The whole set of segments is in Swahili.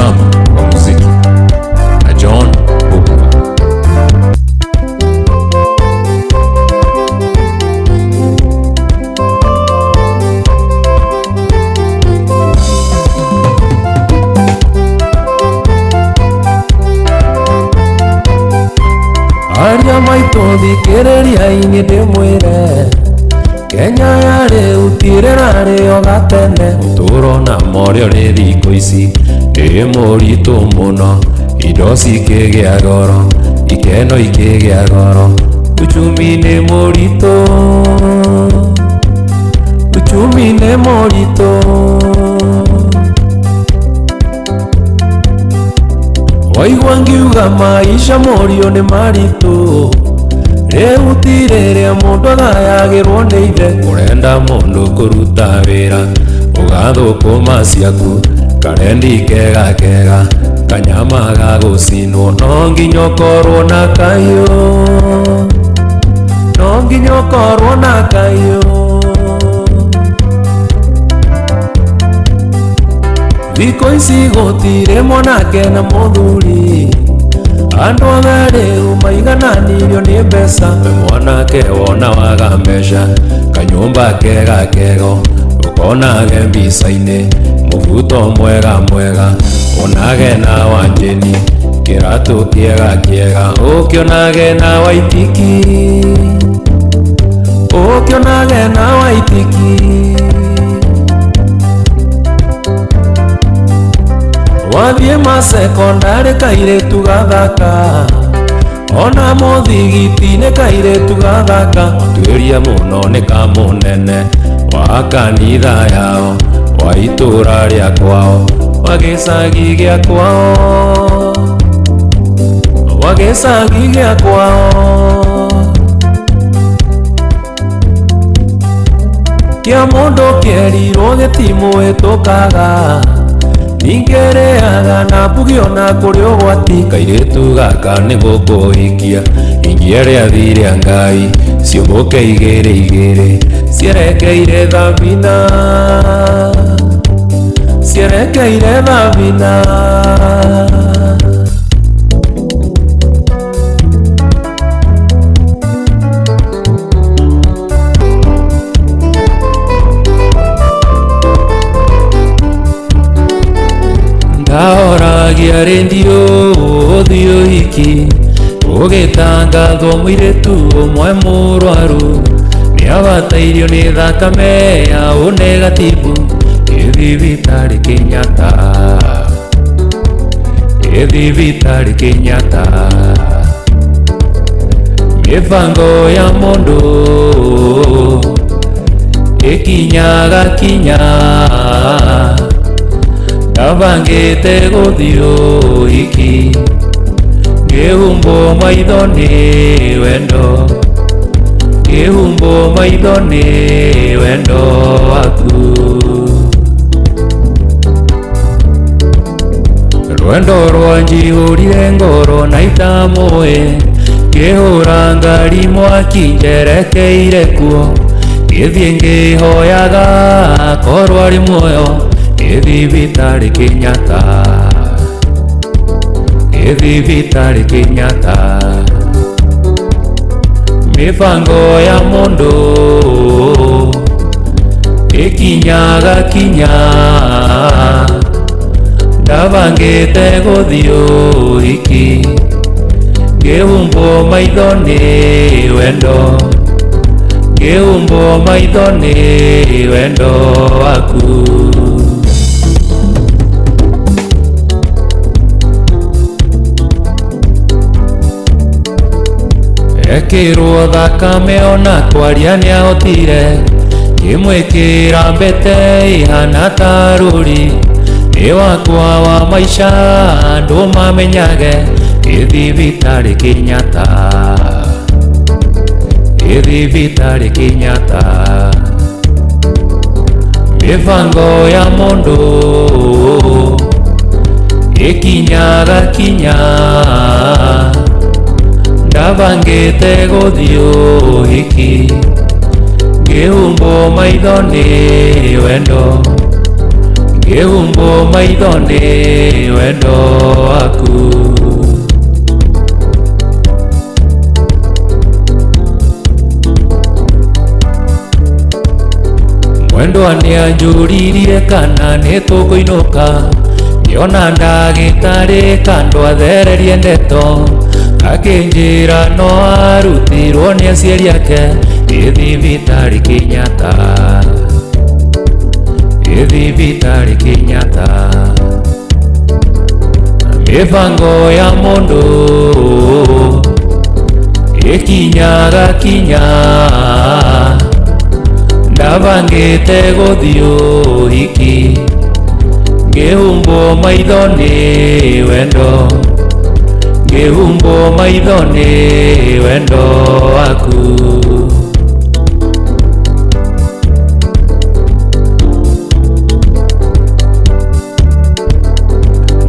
utamu wa muziki na John Bukuka. Aria maito thikiriria ini ndimwire Kenya yari utirira rio gatene Uturo na morio ri thikũ ici nĩ mũritũ mũno, indo cikĩgĩa goro, ikeno ikĩgĩa goro, uchumi nĩ mũritũ, uchumi nĩ mũritũ. Waigua ngiuga maisha morio nĩ maritũ, rĩu ti rĩrĩa mũndũ agayagĩrwo nĩ ithe. ũrenda mũndũ kũruta wĩra ũgathũkũma ciaku, karendi kega kega, kanyama ga gũcinwo, no nginya ũkorwo na kahiũ, no nginya ũkorwo na kahiũ. Thikũ ici gũtirĩ mwanake na mũthuri, andũ othe rĩu maigananirio nĩ mbeca. mwanake wona waga mbeca, kanyũmba kega kego ũkonage mbica-inĩ, mũbuto mwega mwega onage na wanjini, kĩratũ kĩega kĩega ũkĩonage na waitiki, ũkĩonage na waitiki. Wathiĩ macekondarĩ kairĩtu gathaka, ona mũthigiti-inĩ kairĩtu gathaka. Tuĩria mũno nĩ kamũnene wa kanitha yao, wa itũra rĩa kwao, wa gĩcagi gĩa kwao, wa gĩcagi gĩa kwao. Kĩa mũndũ kĩerirwo gĩtimũhĩtũkaga, ningĩrĩaga na mbugi ona kũrĩ ũgwati. Kairĩtu gaka nĩ gũkũhikia, ingĩarĩa thirĩa Ngai, ciũmbũke igĩrĩ igĩrĩ, cierekeire thabina, cierekeire thabina. ndahoragia rendio ũthiũ hiki, ũgĩtangathwo mũirĩtu ũmwe mũrwaru nĩabatairio nĩ thakame ya ũnegativu, thibitarĩ Kenyatta, thibitarĩ Kenyatta. Mĩbango ya mũndũ ĩkinyaga kinya, ndabangĩte gũthiĩ hiki, ngĩhumbwo maitho nĩ wendo, ngĩhumbwo maitho nĩ wendo waku. Rwendo rwanjihũrire ngoro na itamũĩ, ngĩhũra ngari mwaki njerekeire kuo, ngĩthiĩ ngĩhoyaga korwo arĩ muoyo, thibitarĩ Kenyatta, thibitarĩ Kenyatta. Mĩbango ya mũndũ ĩkinyaga kinya, ndabangĩte gũthiĩ hiki, ngĩhumbwo maitho nĩ wendo, ngĩhumbwo maitho nĩ wendo waku. Ekĩrwo thakame ona kwaria nĩahotire, ngĩmwĩkĩra mbete ihana ta rũri, nĩ wakwa wa maica ndũmamenyage, thibitarĩ Kenyatta, thibitarĩ Kenyatta. Mĩbango ya mũndũ ĩkinyaga kinya, ndabangĩte gũthiĩ hiki, ngĩhumbwo maitho nĩ wendo, ngĩhumbwo maitho nĩ wendo. wendo waku. Mwendwa nĩanjũririe kana nĩtũkũinũka, ngĩona ndagĩtarĩ kando athererie ndeto, akĩnjĩra no arutirwo nĩ aciari ake thibitarĩ Kenyatta, thibitarĩ Kenyatta. Mĩbango ya mũndũ ĩkinyaga kinya, ndabangĩte gũthiĩ ũhiki, ngĩhumbwo maitho nĩ wendo, ngĩhumbwo maitho nĩ wendo waku.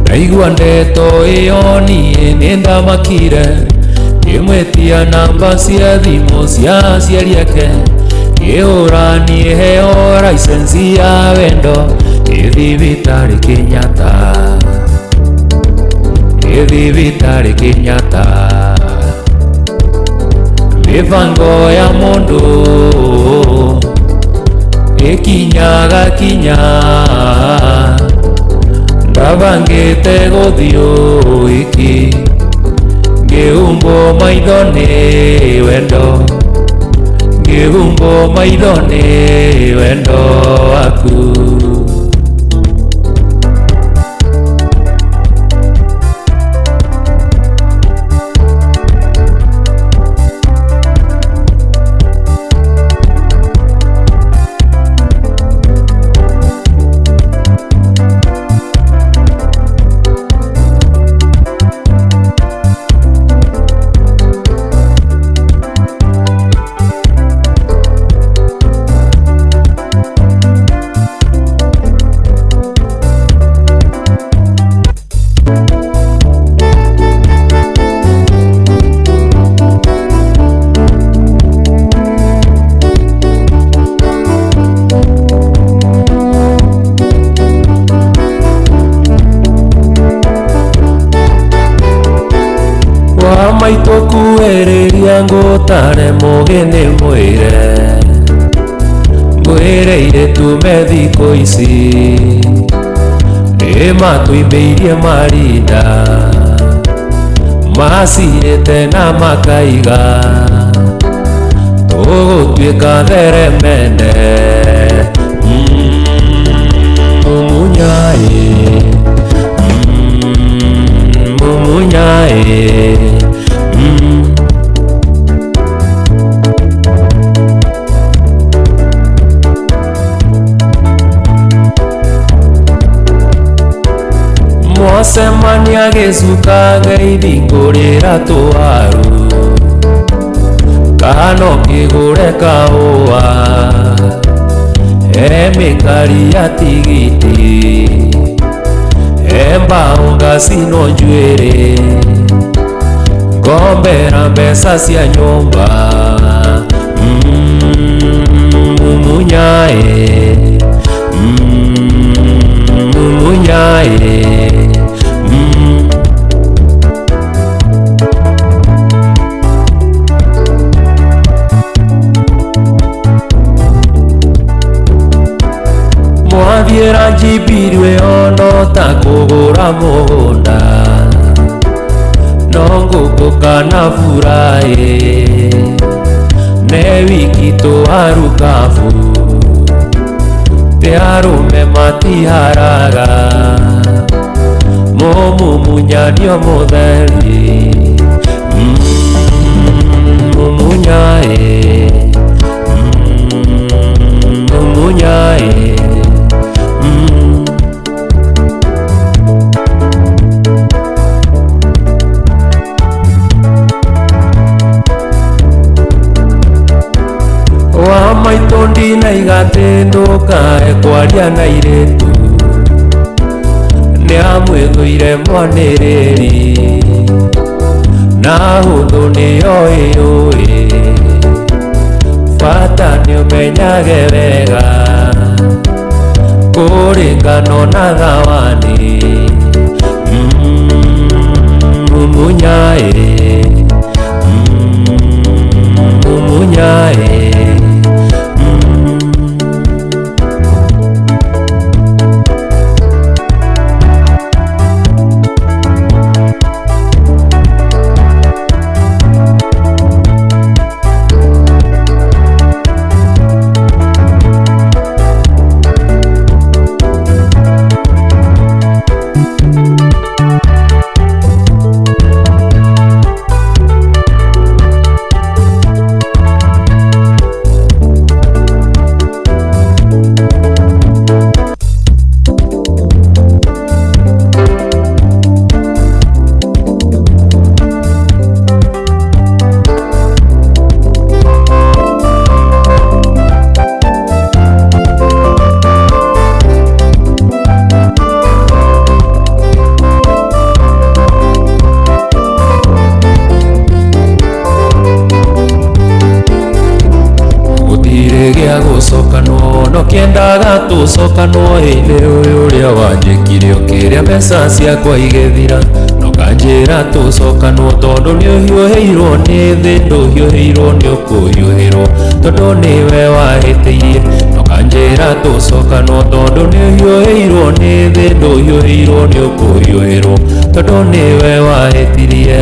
Ndaigua ndeto ĩyo niĩ nĩndamakire, ngĩmwetia namba cia thimũ cia aciari ake, ngĩũra niĩ heo license ya wendo thibitarĩ Kenyatta, thibitarĩ Kenyatta. Mĩbango ya mũndũ ĩkinyaga kinya, ndabangĩte gũthiĩ ũhiki, ngĩhumbwo maitho nĩ wendo, ngĩhumbwo maitho nĩ wendo waku. Maitũkuhĩrĩria ngũtare mũgeni mwĩre, mwĩreire tume thikũ ici, nĩmatũimbĩirie marinda, macirĩte na makaiga, tũgũtuĩka theremende. Mumunyaĩ, mumunyaĩ. Mwacemania gĩcuka ngĩthingũrĩra tũwaru, kana ũkĩgũre kahũa, he mĩkari ya tigiti, he mbaũ ngacinwo njuĩrĩ, ngombera mbeca cia nyũmba. Mumunyaĩ, mumunyaĩ. Mwathiĩra njibirwe ono ta kũgũra mũgũnda, no ngũkũ kana furaĩ, ne wiki tũarukabu, te arũme matiharaga, mũmumunyanio mũtheri. Mumunyaĩ, mumunyaĩ. Wa maitũ ndinaiga ndũkae kwaria na airĩtu, nĩamwĩthũire mwanĩrĩri, na hũthũ nĩyoĩ, bata nĩũmenyage wega, kũringano na thawani. Nokĩendaga tũcokanwo hĩndĩ ũrĩa wanjĩkire ũkĩrĩa mbeca ciakwa igĩthira. Nokanjĩra tũcokanwo tondũ nĩũhiũhĩirwo nĩ thĩ, ndũhiũhĩirwo nĩ ũkũhiũhĩrwo tondũ nĩwe wahĩtĩirie. Nokanjĩra tũcokanwo tondũ nĩũhiũhĩirwo nĩ thĩ, ndũhiũhĩirwo nĩ ũkũhiũhĩrwo tondũ nĩwe wahĩtirie.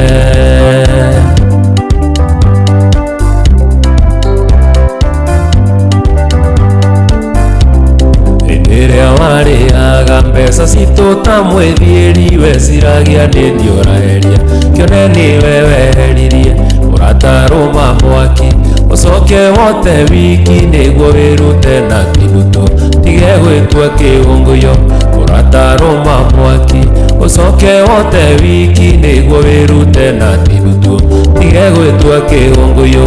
Rĩrĩa warĩaga mbeca citũ ta mwĩthiĩri, weciragia nĩ niĩ ũraheria, kĩone nĩwe weheririe. Ũratarũma mwaki ũcoke wote wiki nĩguo wĩrute na kĩnutũ, tige gwĩtua kĩhũngũyo. Ũratarũma mwaki ũcoke wote wiki nĩguo wĩrute na kĩnutũ, tige gwĩtua kĩhũngũyo.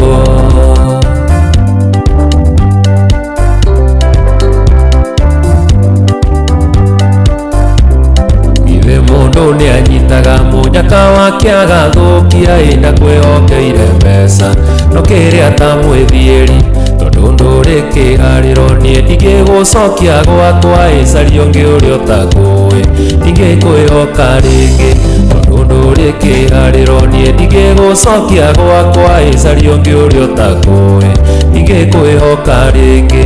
Mũndũ nĩanyitaga mũnyaka wake agathũkia ĩna kwĩhokeire mbeca, no kĩrĩa ta mwĩthiĩri tondũ ndũrĩ kĩharĩro. Niĩ ndingĩgũcokia gwakwa, caria ũngĩ ũrĩa ũtakũĩ, ndingĩkwĩhoka rĩngĩ tondũ ndũrĩ kĩharĩro. Niĩ ndingĩgũcokia gwakwa, caria ũngĩ ũrĩa ũtakũĩ, ndingĩkwĩhoka rĩngĩ.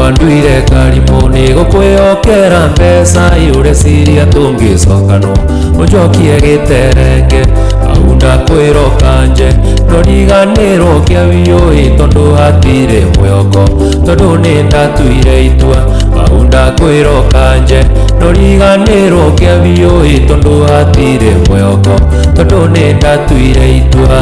Wanduire karimũ nĩ gũkwĩhokera mbeca, ũreciria tũngĩcokanwo ũnjokie gĩterenge. Hau ndakwĩrwo kanje no ndiganĩrwo kĩabiũĩ tondũ hatirĩ mwĩhoko, tondũ nĩ ndatuire itua. Hau ndakwĩrwo kanje no ndiganĩrwo kĩabiũĩ tondũ hatirĩ mwĩhoko, tondũ nĩ ndatuire itua.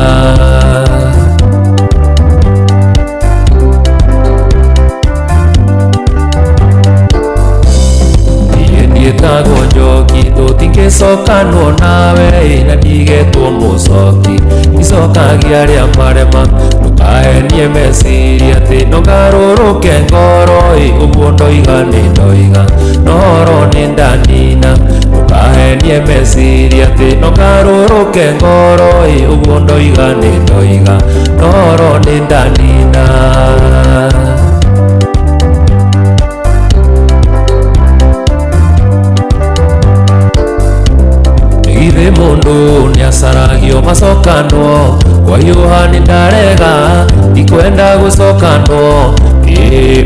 Ndĩtagwo Njoki, tũtingĩcokanwo nawe na ndigetwo mũcoki. Icokagia arĩa marema, ndũkahenie meciria atĩ no ngarũrũke ngoro. Ũguo ndoiga nĩ ndoiga, no horo nĩ ndanina. Ndũkahenie meciria atĩ no ngarũrũke ngoro. Ũguo ndoiga nĩ ndoiga, no horo nĩ ndanina. Githĩ mũndũ nĩacaragio macokanwo, kwa hiũha nĩ ndarega, ndikwenda gũcokanwo.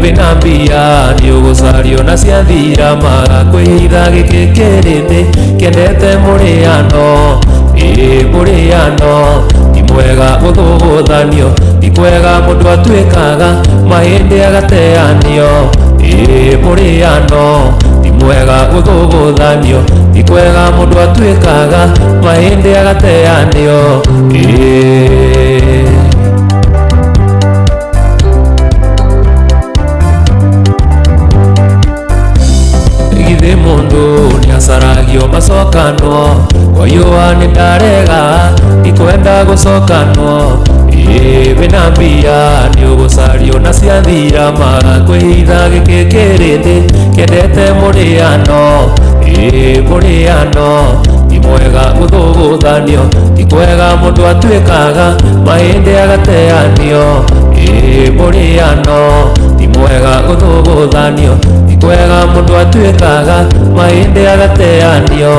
Wĩna mbia nĩũgũcario na ciathira, magakwĩhitha gĩkĩ kĩrĩndĩ kĩendete mũrĩano. Mũrĩano ti mwega gũthũgũthanio, ti kwega mũndũ atuĩkaga mahĩndĩ agateanio. Mũrĩano ti mwega gũthũgũthanio, ti kwega mũndũ atuĩkaga mahĩndĩ agateanio. Githĩ mũndũ nĩacaragio macokanwo, kwa hiũha nĩ ndarega, ndikwenda gũcokanwo. Wĩna mbia nĩũgũcario na ciathira, magakwĩhitha gĩkĩ kĩrĩndĩ kĩendete mũrĩano. Mũrĩano ti mwega gũthũgũthanio, ti kwega mũndũ atuĩkaga mahĩndĩ agateanio. Mũrĩano ti mwega gũthũgũthanio, ti kwega mũndũ atuĩkaga mahĩndĩ agateanio.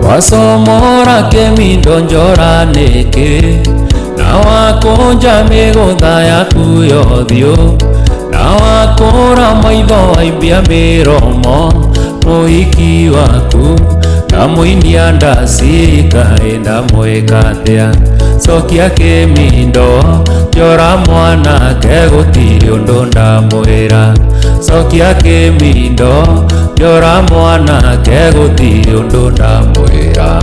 Wasomora kemindo njora nĩkĩ, na wakũnja mĩgũtha yaku yothiũ, na wakũra maitho waimbia mĩromo mũhiki waku, ndamuinia ndaci kaenda mwikatia cokia kimindo njora mwanake gutiri undu ndamwira cokia kimindo njora mwanake gutiri undu ndamwira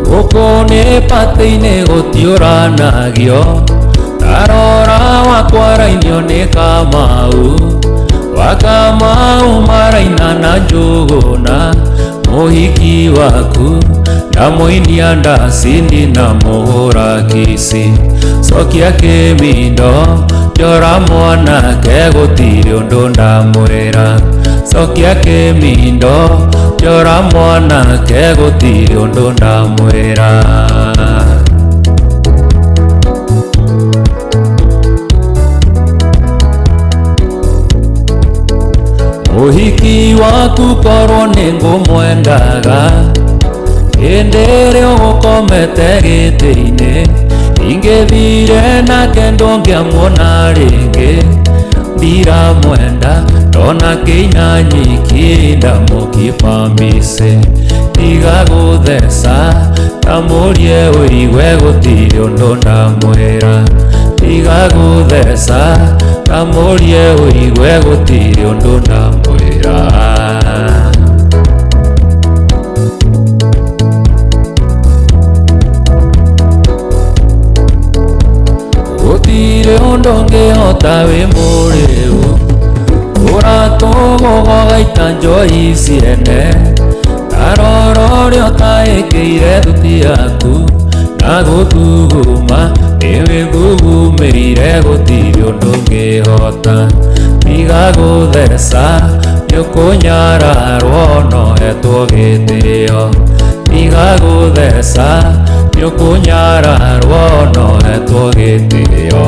gukone pati-ini gutiuranagio tarora wakwarainio ni Kamau wa Kamau maraina na Njuguna muhiki waku ndamuinia ndacindi na muhura kisi cokia kimindo njora mwanake gutiri undu ndamwira cokia kimindo njora mwanake gutiri undu ndamwira muhiki waku korwo ni ngumwendaga hindi ria ugukomete giti-ini ingithire nake ndungiamuona ringi ndiramwenda ndona kinyanyiki ndamukipambise tiga gutheca tamurie uigwe gutiri undu ndamwira tiga gutheca tamurie uigwe gutiri undu ndamwira gutiri undu ngihota wi muriu uratugugogaita njoi ciene taroro rio taikire thuti yaku na guthuguma niwe thugumirire gutiri undu ngihota tiga gutheca niukunyararwo nohetwo gitio tiga gutheca niukunyararwo nohetwo gitio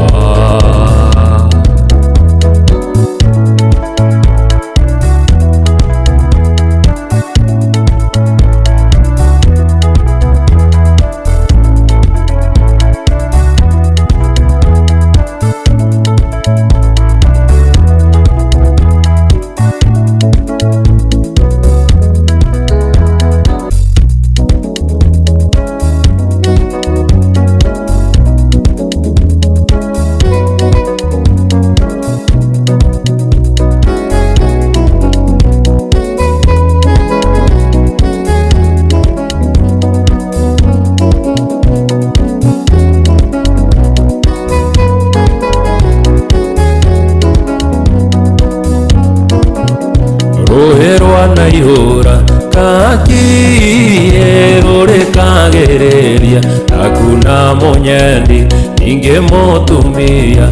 na ihura kakie ruri kagereria akuna munyendi ningemutumia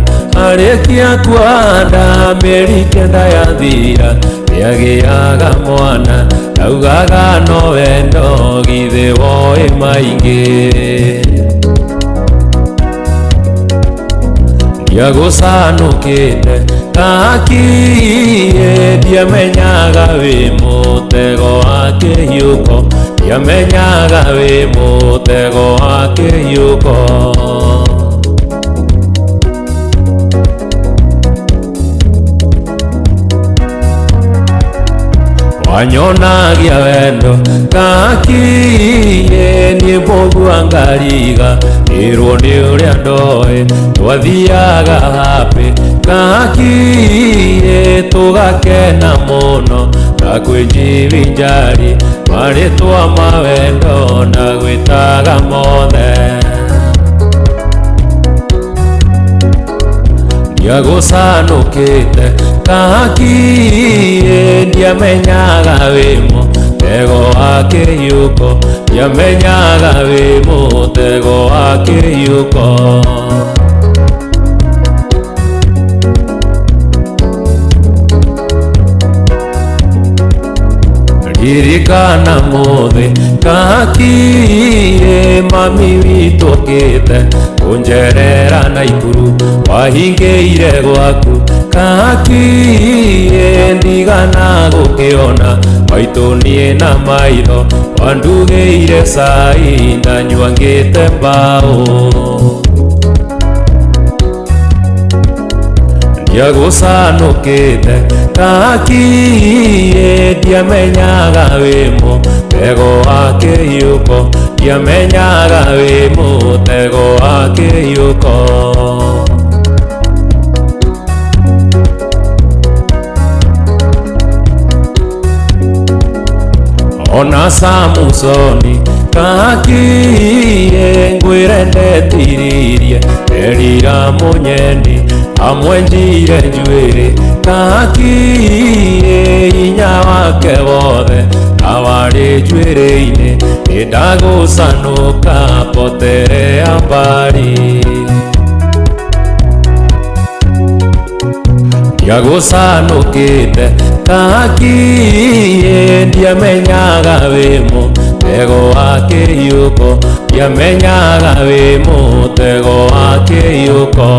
arekia kwanda meri kenda yathira niagiaga mwana augaga no wendo githe woi maingi ndiagucanukite kakie ndiamenyaga wi mutego wa kihiuko ndiamenyaga wi mutego wa kihiuko wanyonagia wendo kakie ni mbogua ngariga irwo ni uria ndoe twathiaga hapi kakie tugakena muno na kwijivinjari maritwa mawendo na gwitaga mothe ndiagucanukite kakie ndiamenyaga wi mutego wa kihiuko ndiamenyaga wi mutego wa kihiuko ririkana muthi kakie mami witu okite kunjerera na ikuru wahingiire gwaku kakie ndigana gukiona maitu nie na maitho wandugiire cai ndanyua ngite mbao Yagusanukite kakie ndiamenyaga wi mutego wa kĩhiũko, ndiamenyaga wi mutego wa kĩhiũko. Ona Samusoni kakie ngwĩre ndetiririe erira mũnyeni amwenjire njuĩrĩ kakie hinya wake wothe awarĩ njuĩrĩ-inĩ nĩndagũcanũka poterea mbari. Ndiagũcanũkĩte kakie ndiamenyaga wĩ mũtego wa kĩhiũko, ndiamenyaga wĩ mũtego wa kĩhiũko.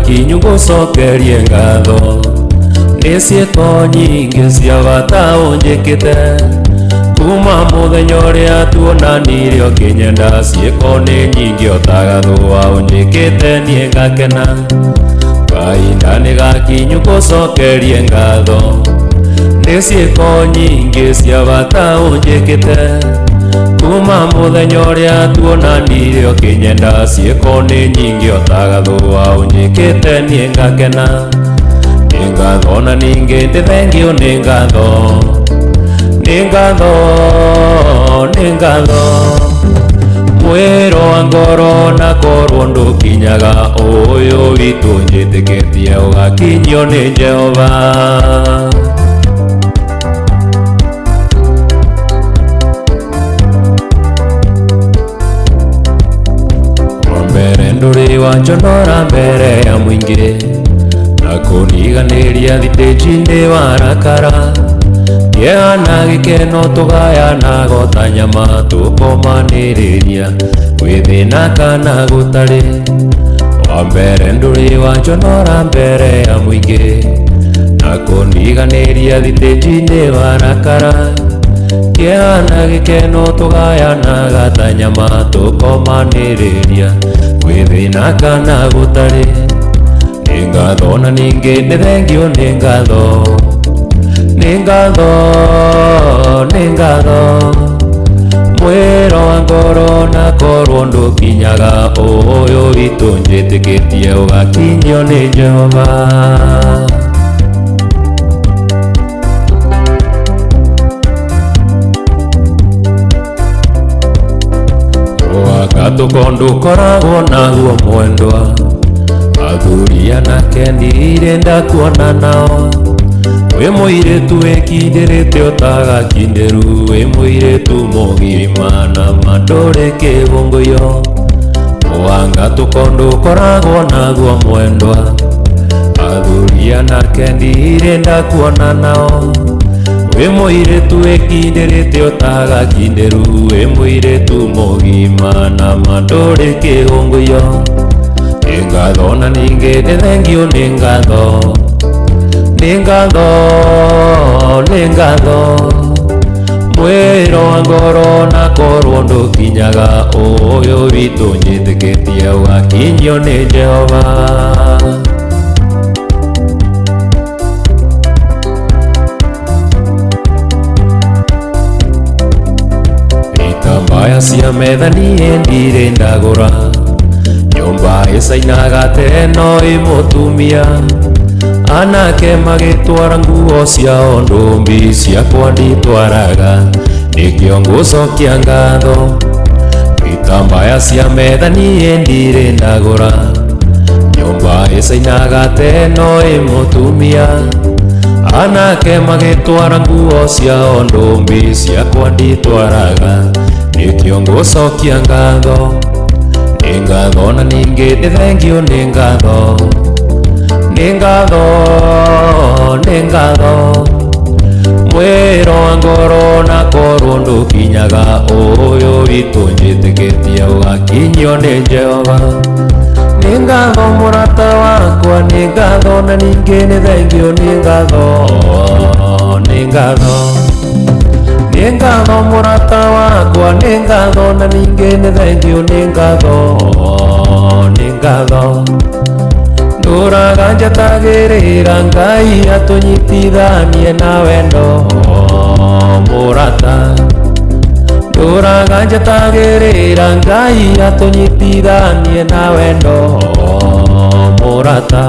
Kinyu gũcokerie ngatho nĩ ciĩko nyingĩ cia bata ũnjĩkĩte kuma mũthenya ũrĩa tuonanirie ũkĩnyenda. Ciĩko nĩ nyingĩ otagathũa ũnjĩkĩte niĩ ngakena. Kahinda nĩ gakinyu gũcokerie ngatho nĩ ciĩko nyingĩ cia bata ũnjĩkĩte kuma mũthenya ũrĩa tuonanirie ũkĩnyenda. Ciĩko nĩ nyingĩ otagathũa ũnjĩkĩte niĩ ngakena. Nĩ ngatho na ningĩ ndĩ thengio nĩ ngatho, nĩ ngatho, nĩ ngatho. Mwĩro wa ngoro na korwo ndũkinyaga ũyũ witũ njĩtĩkĩtie ũgakinyio nĩ Jehova. Ndũrĩ wanjonora mbere ya mũingĩ na kũniganĩria thitĩnji-inĩ warakara. Kĩana gĩkeno tũgayanaga ta nyama tũkomanĩrĩria gwĩthĩna kana gũtarĩ. Wa mbere ndũrĩ wanjonora mbere ya mũingĩ na kũniganĩria thitĩnji-inĩ warakara. Kĩana gĩkeno tũgayanaga ta nyama tũkomanĩrĩria gwĩthĩna kana gũtarĩ. Nĩ ngatho na ningĩ ndĩ thengio nĩ ngatho, nĩ ngatho, nĩ ngatho. Mwĩro wa ngoro na korwo ndũkinyaga ũyũ witũ njĩtĩkĩtie ũgakinyio nĩ Jehova. Gatũkondũ koragwo naguo mwendwa, athuri anake ndirenda kuona nao. Wĩ mũirĩtu wĩkindĩrĩte ũtagakindĩru, wĩ mũirĩtu mũgima na mandũrĩ kĩgũngũyo. Gatũkondũ koragwo naguo mwendwa, athuri anake ndirenda kuona nao. Wĩ mũirĩtu wĩkindĩrĩte ũtagakindĩru, wĩ mũirĩtu mũgima na mandũrĩ kĩgũngũyo. Nĩ ngatho na ningĩ ndĩ thengio nĩ ngatho, nĩ ngatho, nĩ ngatho. Mwĩro wa ngoro na korwo ndũkinyaga ũyũ witũ njĩtĩkĩtie ũgakinyio nĩ Jehova. Itambaya cia metha niĩ ndirĩ ndagũra, nyũmba ĩcainaga ta ĩno ĩ mũtumia. anake magĩtwara nguo ciao ndũmbi ciakwa nditwaraga nĩkĩo ngũcokia ngatho itambaya cia metha niĩ ndirĩ ndagũra nyũmba ĩcainaga teno ĩ mũtumia anake magĩtwara nguo ciao ndũmbi ciakwa nditwaraga nĩkĩo ngũcokia ngatho nĩ ngatho na ningĩ nĩ thengio nĩ ngatho nĩ ngatho nĩ ngatho mwĩro wa ngoro na korwo ndũkinyaga ũyũ witũ njĩtĩkĩtie ũgakinyio nĩ Jehova nĩ ngatho mũrata wakwa nĩ ngatho na ningĩ nĩ thengio nĩ ngatho nĩ ngatho nĩ ngatho mũrata wakwa nĩ ngatho na ningĩ nĩ thengio nĩ ngatho nĩ ngatho ndũraga njatagĩrĩra Ngai atũnyitithanie na wendo mũrata ndũraga njatagĩrĩra Ngai atũnyitithanie na wendo mũrata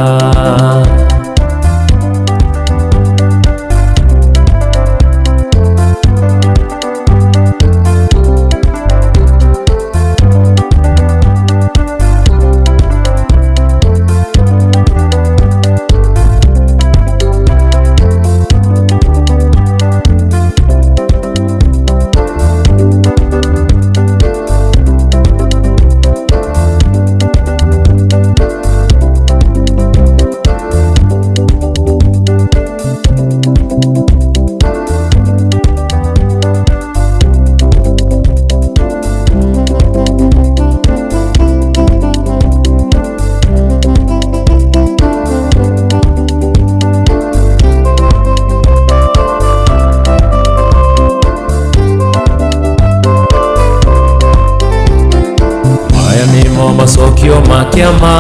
macokio makĩa ma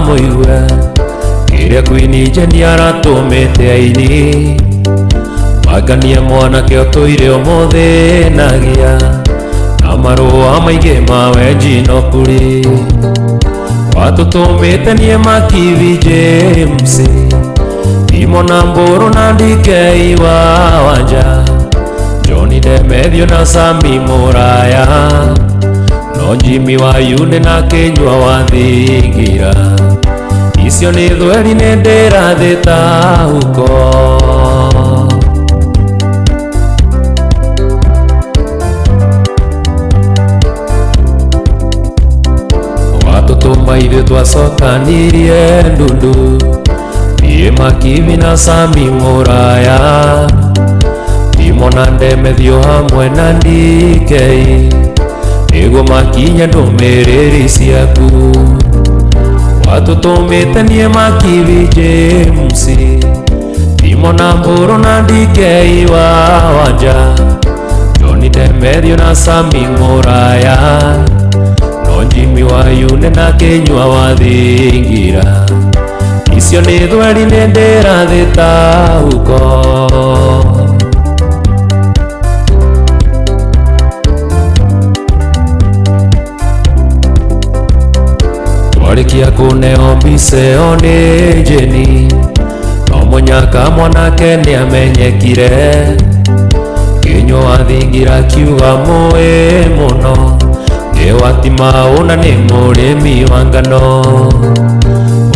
mũigue kĩrĩa Queen Jenny aratũmĩte aini maganie mwanake ũtũire ũmũthĩnagia na marũa maingĩ ma wenji no kũrĩ watũtũmĩte niĩ Makithi James Timo na Mbũrũ na DK wa Wanja John Demethio na Sami Mũraya no Jimmy wa Yune na Kenywa wa Thingira icio nĩ thweri nĩ ndĩrathĩta huko watũtũma ithuĩ twacokanirie ndundu niĩ Makithi na Sami Mũraya Timo na Demethio hamwe na DK nĩguo makinye ndũmĩrĩri ciaku watũtũmĩte niĩ Makithi James Timo na Mbũrũ na DK wa Wanja John Demethio na Sami Mũraya no Jimmy wa Yune na Kenywa wa Thingira icio nĩ thweri nĩ ndĩrathĩta huko twarĩkia kũneo mbica ĩyo nĩ Jenny no mũnyaka mwanake nĩ amenyekire Kenywa wa Thingira kiuga mũĩ mũno nĩ Watimaũ na nĩ mũrĩmi wa ngano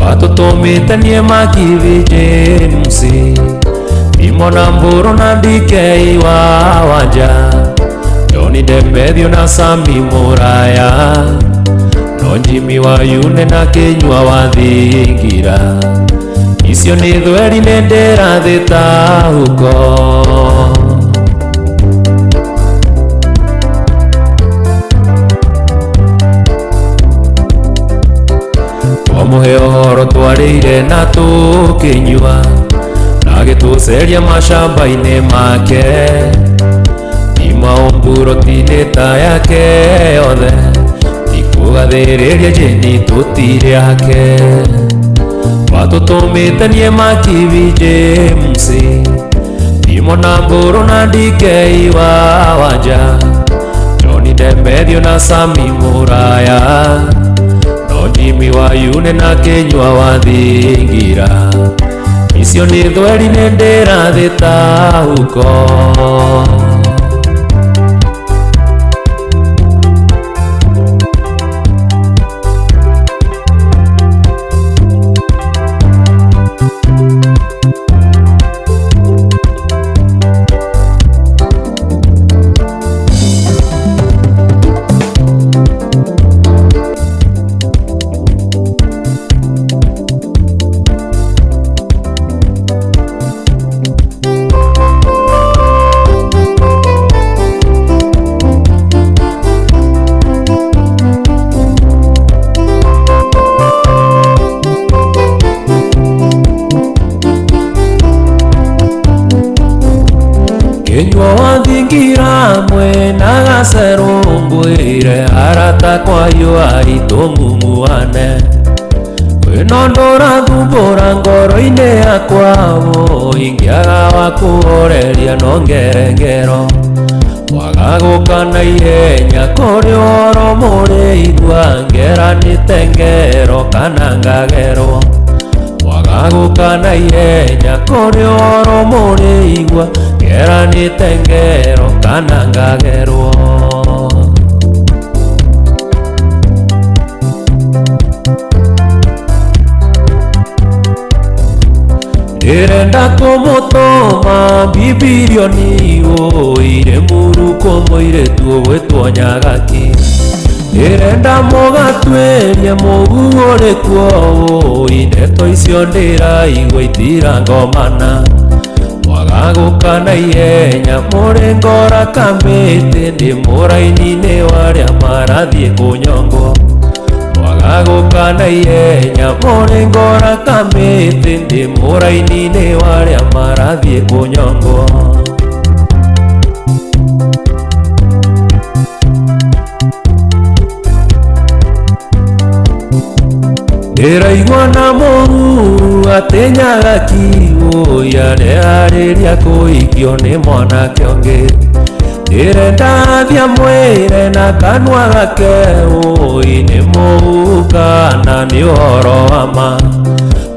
watũtũmĩte niĩ Makithi James Timo na Mbũrũ na DK wa Wanja John Demethio na Sami Mũraya no Jimmy wa Yune na Kenywa wa Thingira icio nĩ thweri nĩ ndĩrathĩta huko twamũhe ũhoro twarĩire na tũkĩnyua na agĩtũceria macamba-inĩ make Timo Mbũrũ tinĩta yake yothe tũgathĩrĩria Jenny tũtirĩ ake watũtũmĩte niĩ Makithi James Timo na Mbũrũ na DK wa Wanja John Demethio na Sami Mũraya no Jimmy wa Yune na Kenywa wa Thingira icio nĩ thweri nĩ ndĩrathĩtaũko. Kinyua wathingira mwena gacerũngwĩre arata kwayo aitũng'ung'uane kwĩna ũndũ ũrathumbũra ngoro-inĩ yakwa ingĩaga wa kũhoreria no ngerengero waga gũka na ihenya kũrĩ ũhoro mũrĩigua ngeranĩte ngero kana ngagerwo waga gũka na ihenya kũrĩ ũhoro mũrĩigua ngeranĩte ngero kana ngagerwo. Ndĩrenda kũmũtũma bibirioni irĩ mũrukũ mũirĩtu ũgwĩtwo Nyagaki. Ndĩrenda mũgatuĩrie mũguũrĩkuo ndeto icio ndĩraigua itirangomana waga gũka na ihenya mũrĩ ngora kamĩtĩ ndĩ mũraini-inĩ warĩa marathiĩ kũnyongwo waga gũka na ihenya mũrĩ ngora kamĩtĩ ndĩ mũraini-inĩ warĩa marathiĩ kũnyongwo. Ndĩraigua na mũruru atĩ Nyagaki areharĩria kũhikio nĩ mwanake ũngĩ. Ndĩrenda athia mwĩre na kanua gake nĩ mũhuhu kana nĩ ũhoro wa ma.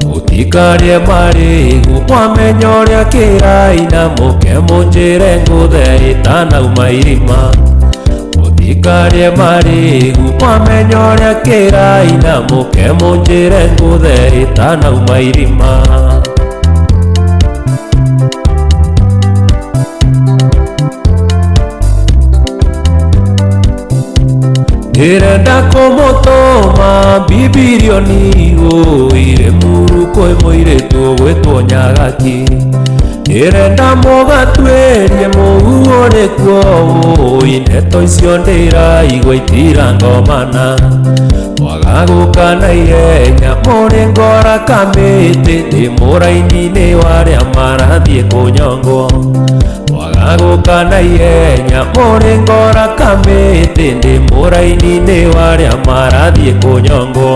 Mũtikarie marĩgu mwamenya ũrĩa kĩraina mũke mũnjĩre ngũthe ĩtanauma irima. Mũtikarie marĩgu mwamenya ũrĩa kĩraina mũke mũnjĩre ngũthe ĩtanauma irima. Ndĩrenda kũmũtũma bibirioni irĩ mũrukũ mũirĩtu ũgwĩtwo Nyagaki. Ndĩrenda mũgatuĩrie mũguũrĩkuo ndeto icio ndĩraigua itirangomana waga gũka na ihenya mũrĩ ngora kamĩtĩ ndĩ mũraini-inĩ warĩa marathiĩ kũnyongwo waga gũka na ihenya mũrĩ ngora kamĩtĩ ndĩ mũraini-inĩ warĩa marathiĩ kũnyongwo.